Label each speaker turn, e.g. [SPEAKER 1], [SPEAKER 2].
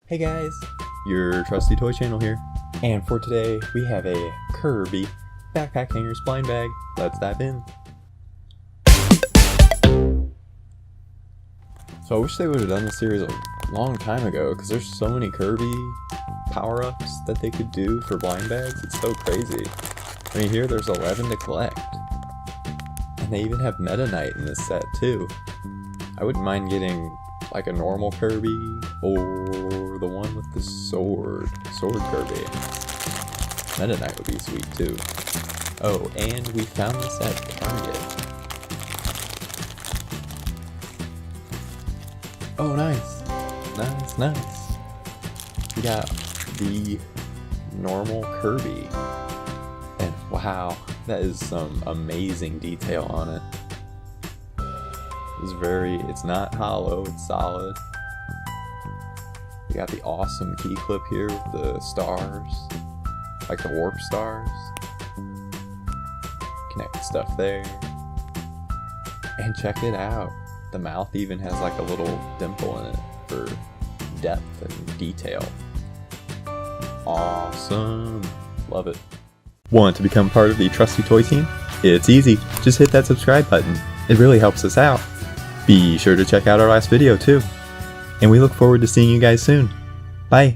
[SPEAKER 1] Hey guys, your Trusty Toy Channel here, and for today we have a Kirby backpack hangers blind bag. Let's dive in. So I wish they would have done this series a long time ago, because there's so many Kirby power-ups that they could do for blind bags. It's so crazy. I mean, here there's 11 to collect, and they even have Meta Knight in this set too. I wouldn't mind getting like a normal Kirby or the one with the sword Kirby. Meta Knight would be sweet too. Oh, and we found this at Target. Oh, nice. Nice. We got the normal Kirby. And wow, that is some amazing detail on it. It's not hollow, it's solid. We got the awesome key clip here with the stars, like the warp stars. Connect stuff there. And check it out. The mouth even has like a little dimple in it for depth and detail. Awesome. Love it. Want to become part of the Trusty Toy Team? It's easy. Just hit that subscribe button. It really helps us out. Be sure to check out our last video too. And we look forward to seeing you guys soon. Bye.